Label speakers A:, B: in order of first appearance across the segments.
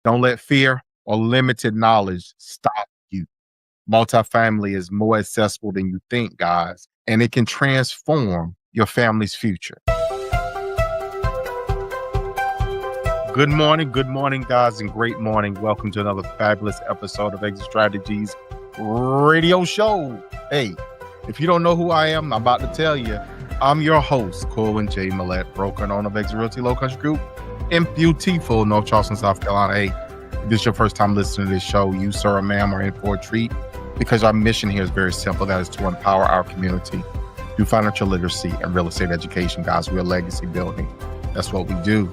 A: Don't let fear or limited knowledge stop you. Multifamily is more accessible than you think, guys, and it can transform your family's future. Good morning, guys, and great morning. Welcome to another fabulous episode of Exit Strategies Radio Show. Hey, if you don't know who I am, I'm about to tell you. I'm your host, Corwyn J, Melette, broker and owner of Exit Realty Low Country Group in beautiful North Charleston, South Carolina. Hey, if this is your first time listening to this show, you, sir, or ma'am, are in for a treat because our mission here is very simple. That is to empower our community through financial literacy and real estate education, guys. We're legacy building. That's what we do.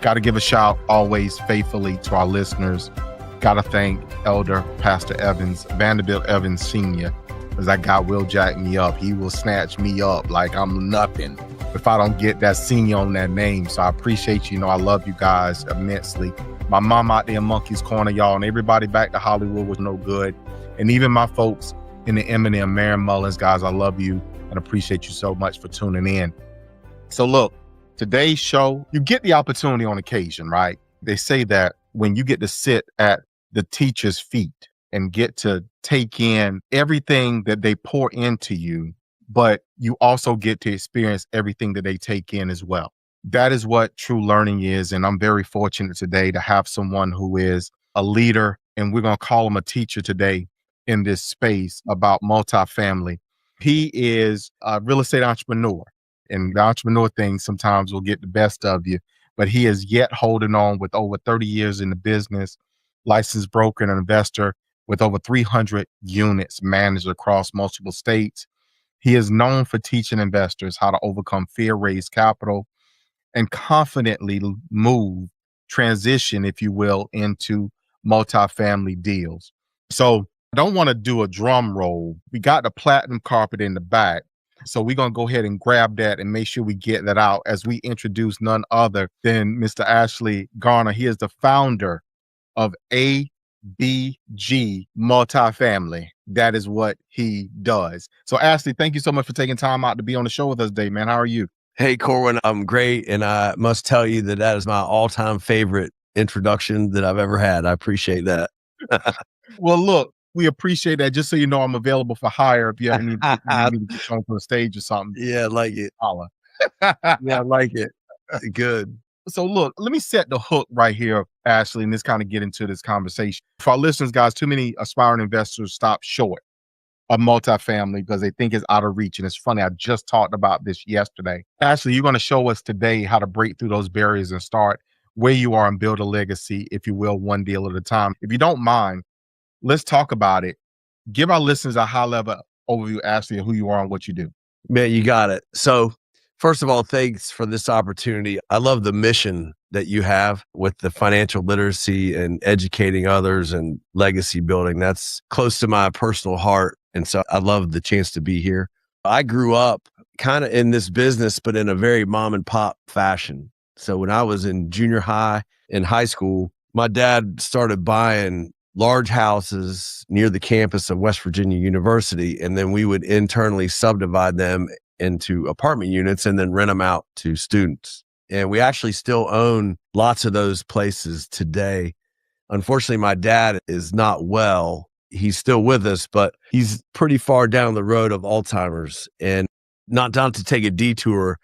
A: Got to give a shout always faithfully to our listeners. Got to thank Elder Pastor Evans, Vanderbilt Evans Sr., because that guy will jack me up. He will snatch me up like I'm nothing if I don't get that senior on that name. So I appreciate you. I love you guys immensely. My mom out there in Monkey's Corner, y'all, and everybody back to Hollywood was no good. And even my folks in the M&M, Maren Mullins, guys, I love you and appreciate you so much for tuning in. So look, today's show, you get the opportunity on occasion, right? They say that when you get to sit at the teacher's feet and get to take in everything that they pour into you, but you also get to experience everything that they take in as well. That is what true learning is. And I'm very fortunate today to have someone who is a leader, and we're going to call him a teacher today in this space about multifamily. He is a real estate entrepreneur. And the entrepreneur thing sometimes will get the best of you, but he is yet holding on with over 30 years in the business, licensed broker and investor with over 300 units managed across multiple states. He is known for teaching investors how to overcome fear, raise capital, and confidently transition, if you will, into multifamily deals. So I don't want to do a drum roll. We got the platinum carpet in the back. So we're going to go ahead and grab that and make sure we get that out as we introduce none other than Mr. Ashley Garner. He is the founder of ABG Multifamily. That is what he does. So Ashley, thank you so much for taking time out to be on the show with us today, man. How are you?
B: Hey, Corwyn, I'm great. And I must tell you that is my all-time favorite introduction that I've ever had. I appreciate that.
A: Well, look, we appreciate that. Just so you know, I'm available for hire if you ever need me to get on the stage or something.
B: Yeah, I like it.
A: Holla.
B: Yeah, I like it. Good.
A: So look, let me set the hook right here, Ashley, and just kind of get into this conversation. For our listeners, guys, too many aspiring investors stop short of multifamily because they think it's out of reach. And it's funny, I just talked about this yesterday. Ashley, you're going to show us today how to break through those barriers and start where you are and build a legacy, if you will, one deal at a time. If you don't mind, let's talk about it. Give our listeners a high-level overview, Ashley, of who you are and what you do.
B: Man, you got it. So first of all, thanks for this opportunity. I love the mission that you have with the financial literacy and educating others and legacy building. That's close to my personal heart. And so I love the chance to be here. I grew up kind of in this business, but in a very mom and pop fashion. So when I was in junior high and high school, my dad started buying large houses near the campus of West Virginia University. And then we would internally subdivide them into apartment units and then rent them out to students. And we actually still own lots of those places today. Unfortunately, my dad is not well. He's still with us, but he's pretty far down the road of Alzheimer's. And not down to take a detour,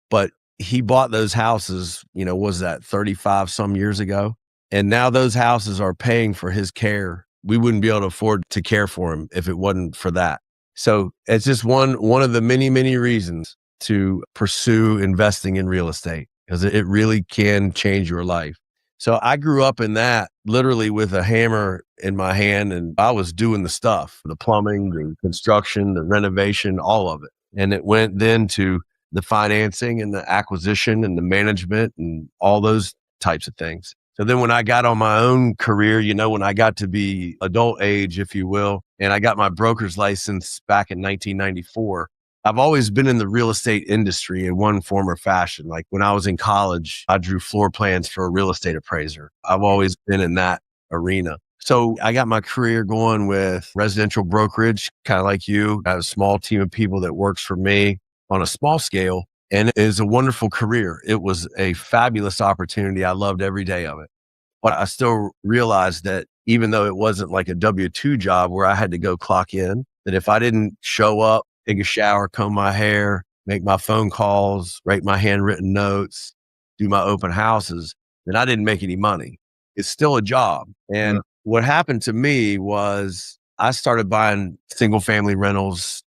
B: but he bought those houses, was that 35 some years ago? And now those houses are paying for his care. We wouldn't be able to afford to care for him if it wasn't for that. So it's just one of the many, many reasons to pursue investing in real estate, because it really can change your life. So I grew up in that, literally with a hammer in my hand, and I was doing the stuff, the plumbing, the construction, the renovation, all of it. And it went then to the financing and the acquisition and the management and all those types of things. So then when I got on my own career, when I got to be adult age, if you will, and I got my broker's license back in 1994, I've always been in the real estate industry in one form or fashion. Like when I was in college, I drew floor plans for a real estate appraiser. I've always been in that arena. So I got my career going with residential brokerage, kind of like you. I have a small team of people that works for me on a small scale, and it is a wonderful career. It was a fabulous opportunity. I loved every day of it. But I still realized that even though it wasn't like a W-2 job where I had to go clock in, that if I didn't show up, take a shower, comb my hair, make my phone calls, write my handwritten notes, do my open houses, then I didn't make any money. It's still a job. And what happened to me was I started buying single family rentals,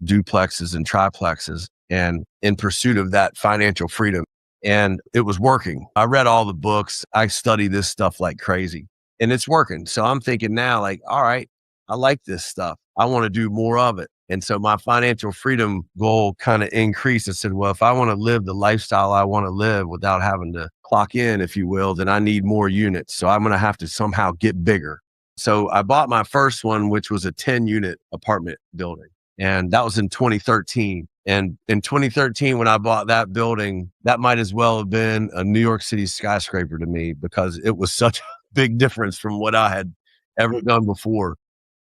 B: duplexes and triplexes, and in pursuit of that financial freedom. And it was working. I read all the books. I study this stuff like crazy and it's working. So I'm thinking now, like, all right, I like this stuff. I want to do more of it. And so my financial freedom goal kind of increased. I said, well, if I want to live the lifestyle I want to live without having to clock in, if you will, then I need more units. So I'm going to have to somehow get bigger. So I bought my first one, which was a 10-unit apartment building. And that was in 2013. And in 2013, when I bought that building, that might as well have been a New York City skyscraper to me because it was such a big difference from what I had ever done before.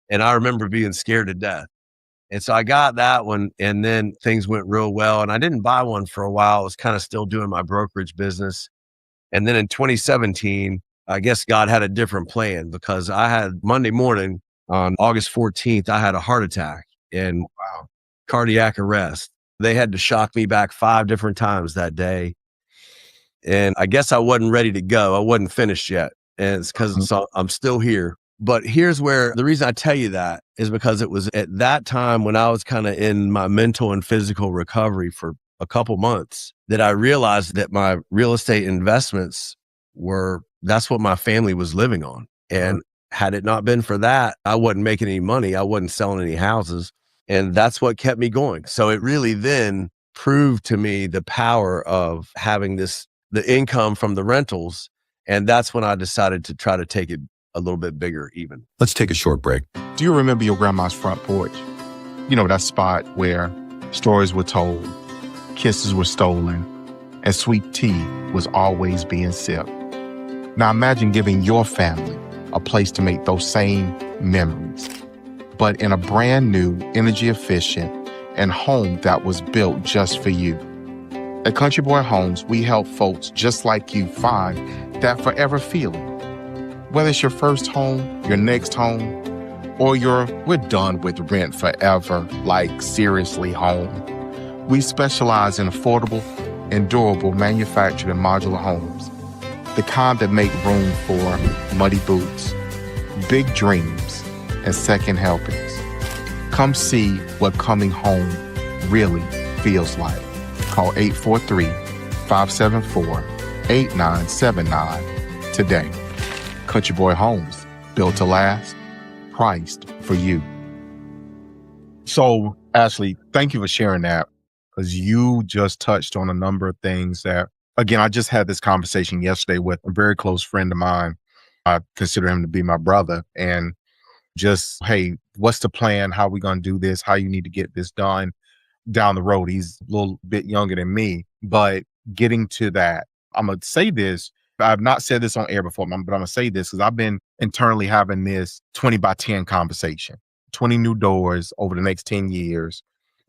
B: And I remember being scared to death. And so I got that one, and then things went real well. And I didn't buy one for a while. I was kind of still doing my brokerage business. And then in 2017, I guess God had a different plan because I had Monday morning on August 14th, I had a heart attack and cardiac arrest. They had to shock me back 5 different times that day. And I guess I wasn't ready to go. I wasn't finished yet. And it's because I'm still here. But here's where the reason I tell you that is because it was at that time when I was kind of in my mental and physical recovery for a couple months that I realized that my real estate investments that's what my family was living on. And had it not been for that, I wasn't making any money. I wasn't selling any houses. And that's what kept me going. So it really then proved to me the power of having the income from the rentals. And that's when I decided to try to take it a little bit bigger even.
C: Let's take a short break.
A: Do you remember your grandma's front porch? You know, that spot where stories were told, kisses were stolen, and sweet tea was always being sipped. Now imagine giving your family a place to make those same memories, but in a brand new, energy efficient, and home that was built just for you. At Country Boy Homes, we help folks just like you find that forever feeling. Whether it's your first home, your next home, or we're done with rent forever, like seriously home. We specialize in affordable and durable manufactured and modular homes, the kind that make room for muddy boots, big dreams, and second helpings. Come see what coming home really feels like. Call 843-574-8979 today. Country Boy Homes, built to last, priced for you. So, Ashley, thank you for sharing that because you just touched on a number of things that, again, I just had this conversation yesterday with a very close friend of mine. I consider him to be my brother. And just, hey, what's the plan? How are we going to do this? How you need to get this done down the road? He's a little bit younger than me, but getting to that, I'm going to say this. I've not said this on air before, but I'm going to say this because I've been internally having this 20 by 10 conversation, 20 new doors over the next 10 years,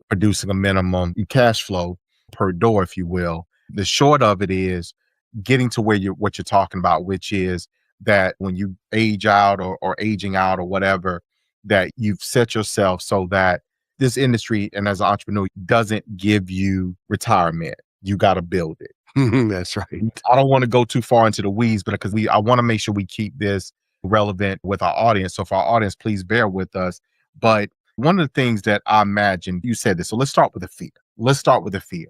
A: producing a minimum cash flow per door, if you will. The short of it is getting to what you're talking about, which is that when you age out or aging out or whatever, that you've set yourself so that this industry and as an entrepreneur doesn't give you retirement. You got to build it.
B: That's right.
A: I don't want to go too far into the weeds, but because I want to make sure we keep this relevant with our audience. So for our audience, please bear with us. But one of the things that I imagine, you said this, so let's start with the fear.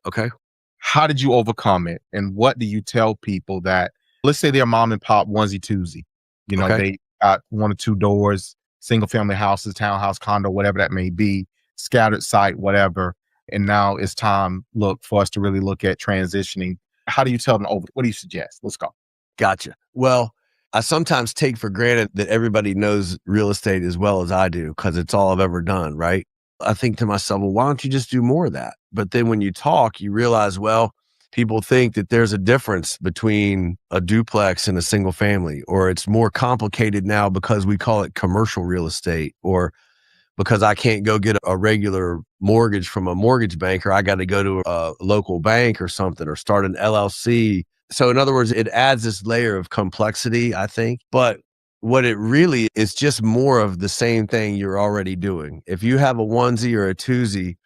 B: Okay.
A: How did you overcome it? And what do you tell people that, let's say they're mom and pop onesie twosie, they got 1 or 2 doors, single family houses, townhouse, condo, whatever that may be, scattered site, whatever. And now it's time, for us to really look at transitioning. How do you tell them over? What do you suggest? Let's go.
B: Gotcha. Well, I sometimes take for granted that everybody knows real estate as well as I do because it's all I've ever done, right? I think to myself, well, why don't you just do more of that? But then when you talk, you realize, well, people think that there's a difference between a duplex and a single family, or it's more complicated now because we call it commercial real estate, or because I can't go get a regular mortgage from a mortgage banker. I got to go to a local bank or something, or start an LLC So in other words, it adds this layer of complexity, I think. But what it really is just more of the same thing you're already doing. If you have a onesie or a twosie,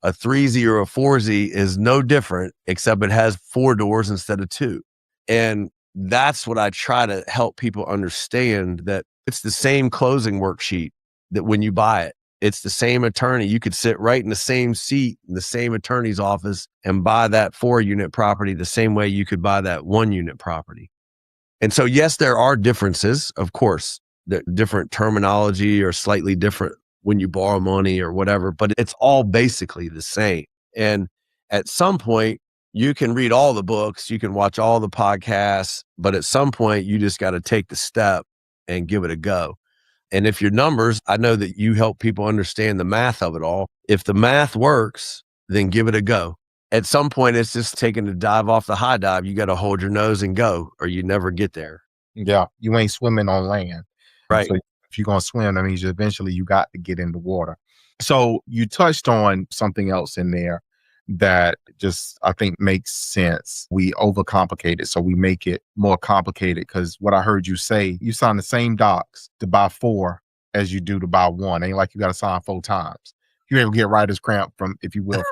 B: a threesie or a foursy is no different, except it has 4 doors instead of 2. And that's what I try to help people understand, that it's the same closing worksheet that when you buy it. It's the same attorney. You could sit right in the same seat in the same attorney's office and buy that 4-unit property the same way you could buy that 1-unit property. And so, yes, there are differences, of course, the different terminology or slightly different when you borrow money or whatever, but it's all basically the same. And at some point, you can read all the books, you can watch all the podcasts, but at some point, you just got to take the step and give it a go. And if your numbers, I know that you help people understand the math of it all. If the math works, then give it a go. At some point, it's just taking a dive off the high dive. You got to hold your nose and go, or you never get there.
A: Yeah, you ain't swimming on land.
B: Right.
A: So if you're going to swim, that means eventually you got to get in the water. So you touched on something else in there that just, I think, makes sense. We overcomplicate it. So we make it more complicated, because what I heard you say, you sign the same docs to buy 4 as you do to buy 1. Ain't like you got to sign 4 times. You ever get writer's cramp from, if you will.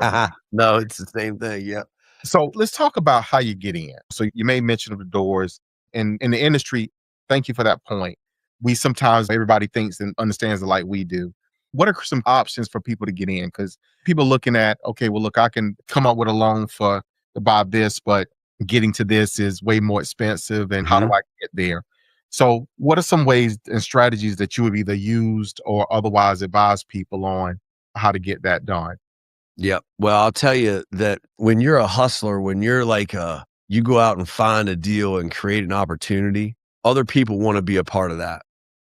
B: No, it's the same thing. Yeah.
A: So let's talk about how you get in. So you made mention of the doors, and in the industry. Thank you for that point. We sometimes, everybody thinks and understands it like we do. What are some options for people to get in? Because people looking at, okay, well, look, I can come up with a loan to buy this, but getting to this is way more expensive. And how do I get there? So what are some ways and strategies that you have either used or otherwise advise people on how to get that done?
B: Yep. Well, I'll tell you that when you're a hustler, when you're like you go out and find a deal and create an opportunity, other people want to be a part of that.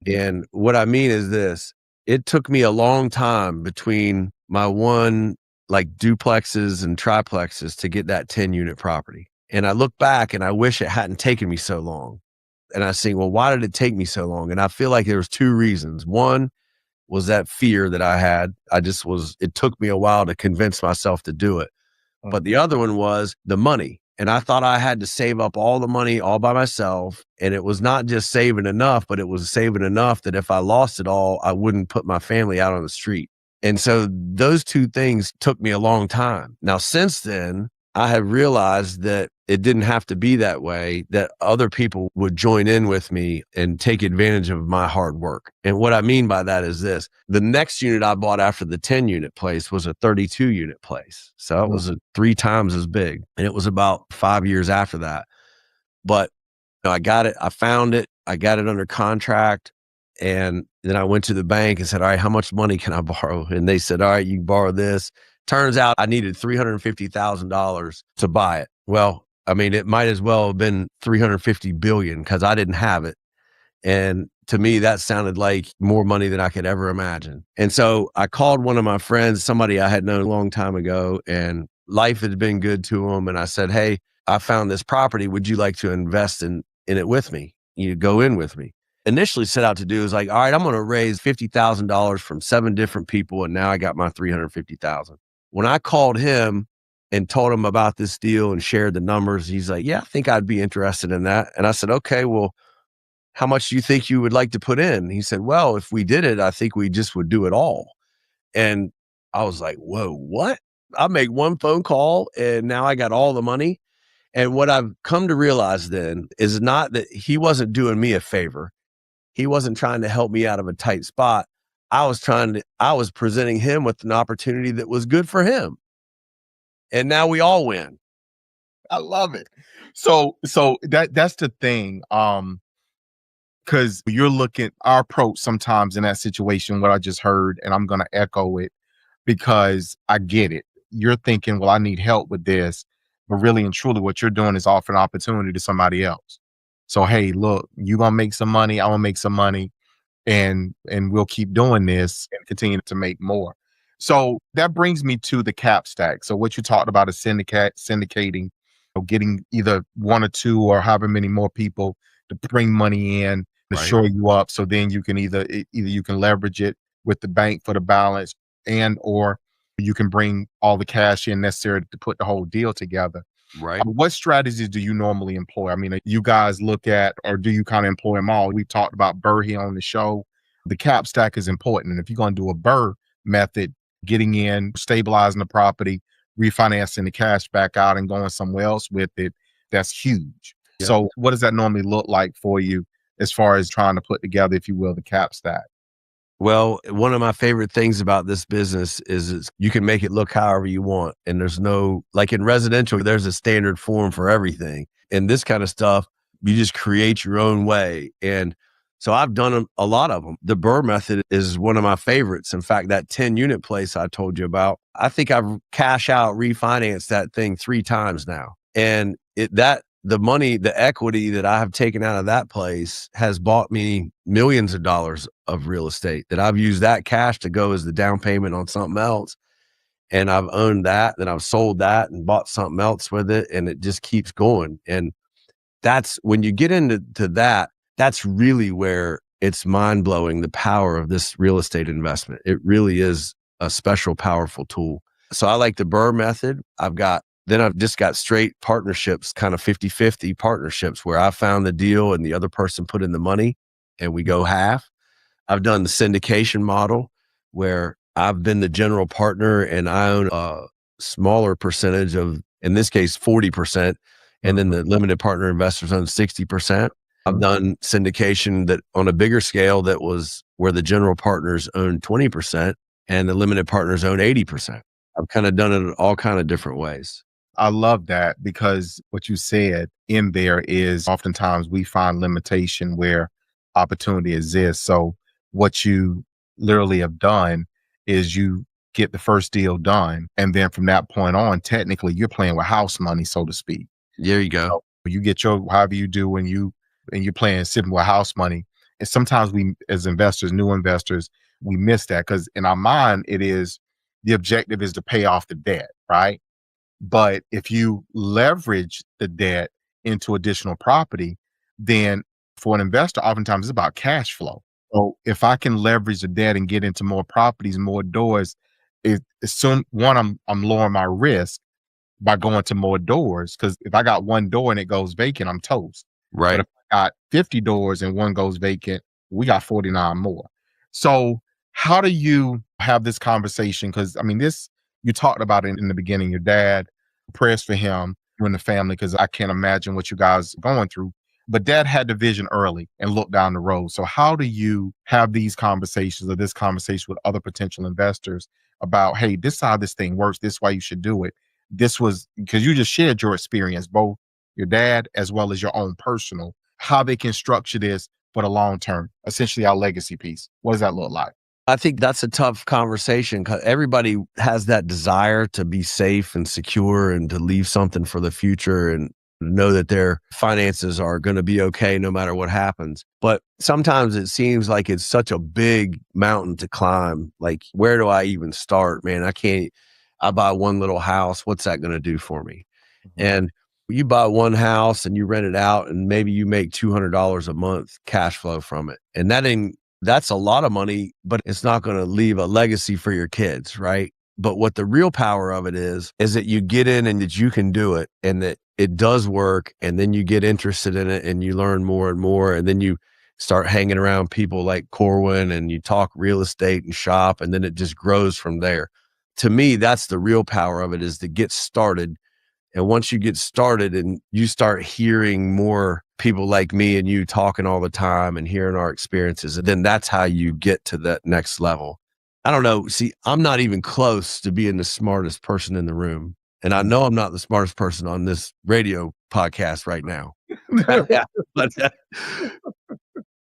B: And what I mean is this: it took me a long time between my one like duplexes and triplexes to get that 10-unit property. And I look back and I wish it hadn't taken me so long. And I think, well, why did it take me so long? And I feel like there was 2 reasons. One was that fear that I had. It took me a while to convince myself to do it. But the other one was the money. And I thought I had to save up all the money all by myself. And it was not just saving enough, but it was saving enough that if I lost it all, I wouldn't put my family out on the street. And so those 2 things took me a long time. Now, since then, I have realized that it didn't have to be that way, that other people would join in with me and take advantage of my hard work. And what I mean by that is this: the next unit I bought after the 10-unit place was a 32-unit place. So it was 3 times as big. And it was about 5 years after that. But I got it. I found it. I got it under contract. And then I went to the bank and said, all right, how much money can I borrow? And they said, all right, you can borrow this. Turns out I needed $350,000 to buy it. Well, I mean, it might as well have been 350 billion because I didn't have it. And to me, that sounded like more money than I could ever imagine. And so I called one of my friends, somebody I had known a long time ago, and life had been good to him. And I said, hey, I found this property. Would you like to invest in it with me? You go in with me. Initially set out to do is like, all right, I'm going to raise $50,000 from 7 different people. And now I got my 350,000. When I called him and told him about this deal and shared the numbers, he's like, yeah, I think I'd be interested in that. And I said, okay, well, how much do you think you would like to put in? He said, well, if we did it, I think we just would do it all. And I was like, whoa, what? I make one phone call and now I got all the money. And what I've come to realize then is not that he wasn't doing me a favor. He wasn't trying to help me out of a tight spot. I was presenting him with an opportunity that was good for him. And now we all win.
A: I love it. So that's the thing. Because you're looking, our approach sometimes in that situation, what I just heard, and I'm going to echo it because I get it. You're thinking, well, I need help with this. But really and truly, what you're doing is offering opportunity to somebody else. So, hey, look, you're going to make some money. I'm going to make some money. And we'll keep doing this and continue to make more. So that brings me to the cap stack. So what you talked about is syndicating, getting either 1 or 2 or however many more people to bring money in to shore you up. So then you can either you can leverage it with the bank for the balance, and or you can bring all the cash in necessary to put the whole deal together.
B: Right.
A: What strategies do you normally employ? I mean, you guys look at, or do you kind of employ them all? We've talked about BRRRR here on the show. The cap stack is important. And if you're going to do a BRRRR method, getting in, stabilizing the property, refinancing the cash back out and going somewhere else with it, that's huge.
B: Yep.
A: So what does that normally look like for you as far as trying to put together, if you will, the cap stack?
B: Well, one of my favorite things about this business is you can make it look however you want. And there's no, like in residential, there's a standard form for everything. And this kind of stuff, you just create your own way. And so I've done a lot of them. The BRRRR method is one of my favorites. In fact, that 10-unit place I told you about, I think I've cash out refinanced that thing 3 times now. And the money, the equity that I have taken out of that place has bought me millions of dollars of real estate that I've used that cash to go as the down payment on something else. And I've owned that, then I've sold that and bought something else with it. And it just keeps going. And that's when you get into that, that's really where it's mind blowing, the power of this real estate investment. It really is a special, powerful tool. So I like the BRRRR method. I've just got straight partnerships, kind of 50-50 partnerships where I found the deal and the other person put in the money and we go half. I've done the syndication model where I've been the general partner and I own a smaller percentage of, in this case, 40%. And then the limited partner investors own 60%. I've done syndication that on a bigger scale that was where the general partners own 20% and the limited partners own 80%. I've kind of done it all kind of different ways.
A: I love that, because what you said in there is oftentimes we find limitation where opportunity exists. So what you literally have done is you get the first deal done. And then from that point on, technically you're playing with house money, so to speak.
B: There you go.
A: So you get your, however you do, and you're playing sipping with house money. And sometimes we, as investors, new investors, we miss that, because in our mind, the objective is to pay off the debt, right? But if you leverage the debt into additional property, then for an investor, oftentimes it's about cash flow. So if I can leverage the debt and get into more properties, more doors, I'm lowering my risk by going to more doors. Because if I got one door and it goes vacant, I'm toast.
B: Right.
A: But if I got 50 doors and one goes vacant, we got 49 more. So how do you have this conversation? Because I mean, you talked about it in the beginning, your dad, prayers for him, you and the family, because I can't imagine what you guys are going through. But dad had the vision early and looked down the road. So how do you have these conversations, or this conversation with other potential investors about, hey, this is how this thing works, this is why you should do it? This was because you just shared your experience, both your dad as well as your own personal, how they can structure this for the long term, essentially our legacy piece. What does that look like?
B: I think that's a tough conversation because everybody has that desire to be safe and secure and to leave something for the future and know that their finances are going to be okay no matter what happens. But sometimes it seems like it's such a big mountain to climb. Like, where do I even start, man? I buy one little house. What's that going to do for me? Mm-hmm. And you buy one house and you rent it out and maybe you make $200 a month cash flow from it. And that's a lot of money, but it's not going to leave a legacy for your kids, right? But what the real power of it is that you get in and that you can do it and that it does work. And then you get interested in it and you learn more and more. And then you start hanging around people like Corwyn and you talk real estate and shop. And then it just grows from there. To me, that's the real power of it, is to get started. And once you get started and you start hearing more people like me and you talking all the time and hearing our experiences, and then that's how you get to that next level. I don't know. See, I'm not even close to being the smartest person in the room. And I know I'm not the smartest person on this radio podcast right now.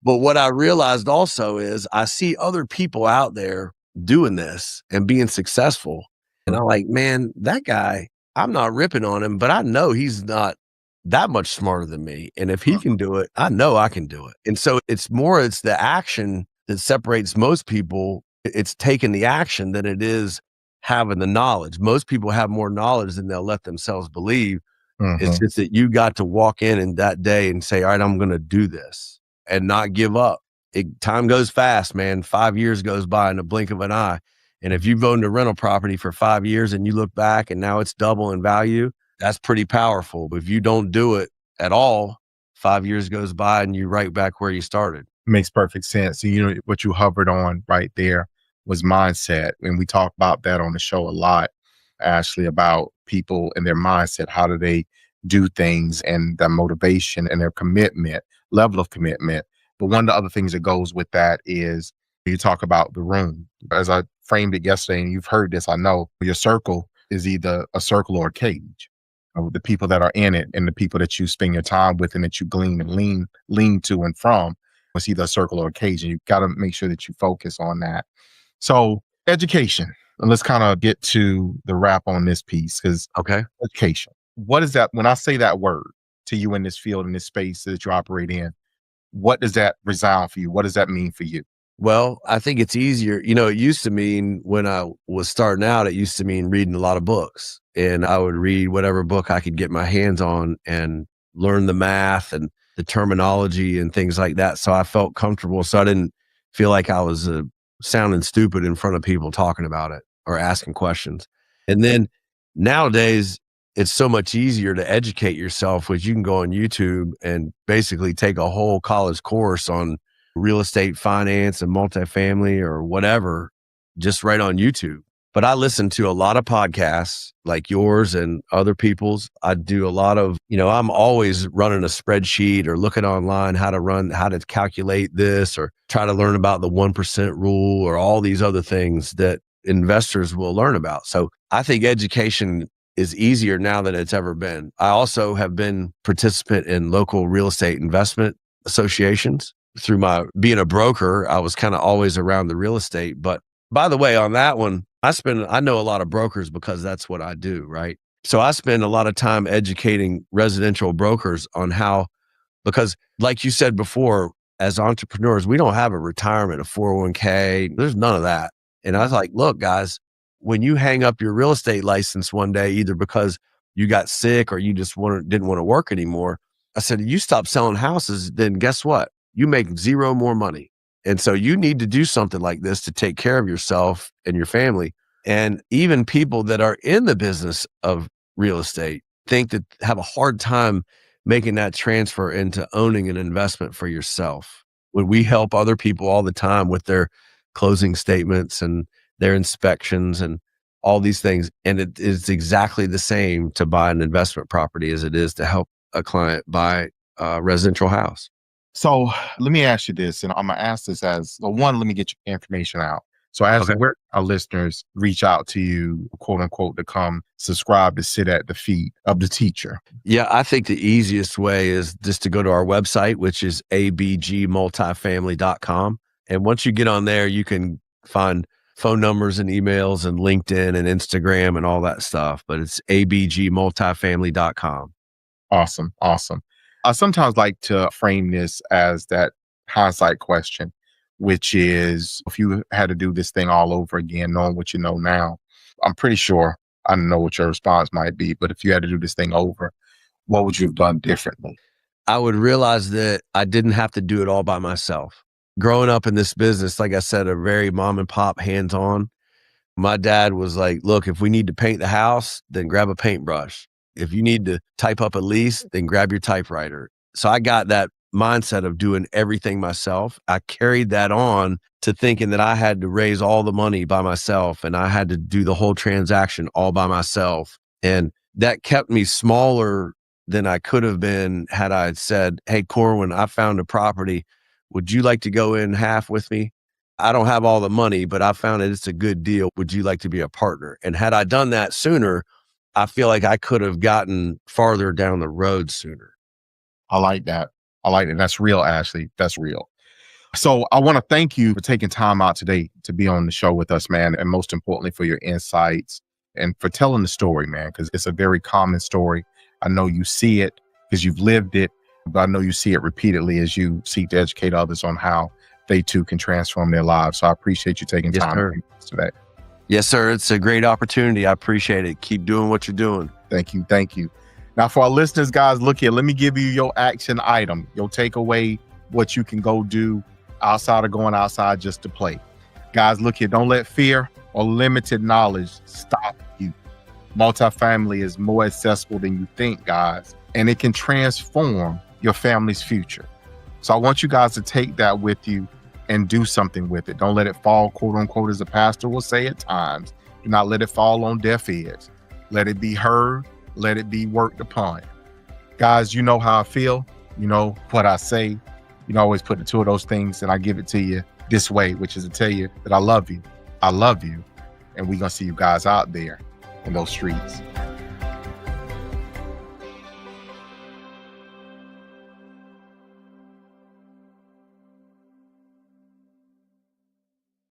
B: But what I realized also is I see other people out there doing this and being successful. And I'm like, man, that guy, I'm not ripping on him, but I know he's not that much smarter than me. And if he can do it, I know I can do it. And so it's the action that separates most people. It's taking the action than it is having the knowledge. Most people have more knowledge than they'll let themselves believe. Mm-hmm. It's just that you got to walk in that day and say, all right, I'm going to do this and not give up. Time goes fast, man. 5 years goes by in a blink of an eye. And if you've owned a rental property for 5 years and you look back and now it's double in value, That's pretty powerful. But if you don't do it at all, 5 years goes by and you're right back where you started.
A: Makes perfect sense. And you know, what you hovered on right there was mindset. And we talk about that on the show a lot, Ashley, about people and their mindset. How do they do things and their motivation and their commitment, level of commitment. But one of the other things that goes with that is you talk about the room. As I framed it yesterday, and you've heard this, I know your circle is either a circle or a cage of the people that are in it and the people that you spend your time with and that you glean and lean to and from. It's either a circle or a cage, and you've got to make sure that you focus on that. So education, and let's kind of get to the wrap on this piece, because
B: Okay.
A: education, what is that? When I say that word to you in this field, in this space that you operate in, what does that resound for you? What does that mean for you?
B: Well, I think it's easier. It used to mean when I was starting out, it used to mean reading a lot of books, and I would read whatever book I could get my hands on and learn the math and the terminology and things like that. So I felt comfortable. So I didn't feel like I was sounding stupid in front of people talking about it or asking questions. And then nowadays, it's so much easier to educate yourself, which you can go on YouTube and basically take a whole college course on real estate finance and multifamily or whatever, just right on YouTube. But I listen to a lot of podcasts like yours and other people's. I do a lot of, I'm always running a spreadsheet or looking online how to calculate this or try to learn about the 1% rule or all these other things that investors will learn about. So I think education is easier now than it's ever been. I also have been participant in local real estate investment associations. Through my being a broker, I was kind of always around the real estate. But by the way, on that one, I know a lot of brokers because that's what I do, right? So I spend a lot of time educating residential brokers on how, because like you said before, as entrepreneurs, we don't have a retirement, a 401k. There's none of that. And I was like, look, guys, when you hang up your real estate license one day, either because you got sick or you just didn't want to work anymore, I said, you stop selling houses, then guess what? You make zero more money. And so you need to do something like this to take care of yourself and your family. And even people that are in the business of real estate have a hard time making that transfer into owning an investment for yourself. When we help other people all the time with their closing statements and their inspections and all these things. And it is exactly the same to buy an investment property as it is to help a client buy a residential house.
A: So let me ask you this, and I'm going to ask this let me get your information out. So as where our listeners reach out to you, quote unquote, to come subscribe to sit at the feet of the teacher.
B: Yeah, I think the easiest way is just to go to our website, which is abgmultifamily.com. And once you get on there, you can find phone numbers and emails and LinkedIn and Instagram and all that stuff. But it's abgmultifamily.com.
A: Awesome. I sometimes like to frame this as that hindsight question, which is if you had to do this thing all over again, knowing what you know now, I'm pretty sure I don't know what your response might be, but if you had to do this thing over, what would you have done differently?
B: I would realize that I didn't have to do it all by myself. Growing up in this business, like I said, a very mom and pop hands-on. My dad was like, look, if we need to paint the house, then grab a paintbrush. If you need to type up a lease, then grab your typewriter. So I got that mindset of doing everything myself. I carried that on to thinking that I had to raise all the money by myself and I had to do the whole transaction all by myself. And that kept me smaller than I could have been had I said, hey, Corwyn, I found a property. Would you like to go in half with me? I don't have all the money, but I found it's a good deal. Would you like to be a partner? And had I done that sooner, I feel like I could have gotten farther down the road sooner.
A: I like that. That's real, Ashley. That's real. So I want to thank you for taking time out today to be on the show with us, man. And most importantly, for your insights and for telling the story, man, because it's a very common story. I know you see it because you've lived it, but I know you see it repeatedly as you seek to educate others on how they too can transform their lives. So I appreciate you taking time today.
B: Yes, sir. It's a great opportunity. I appreciate it. Keep doing what you're doing.
A: Thank you. Now, for our listeners, guys, look here. Let me give you your action item. You'll take away what you can go do outside of going outside just to play. Guys, look here. Don't let fear or limited knowledge stop you. Multifamily is more accessible than you think, guys, and it can transform your family's future. So I want you guys to take that with you and do something with it. Don't let it fall, quote unquote, as a pastor will say at times. Do not let it fall on deaf ears. Let it be heard. Let it be worked upon. Guys, you know how I feel. You know what I say. You know, I always put the two of those things and I give it to you this way, which is to tell you that I love you. I love you. And we're going to see you guys out there in those streets.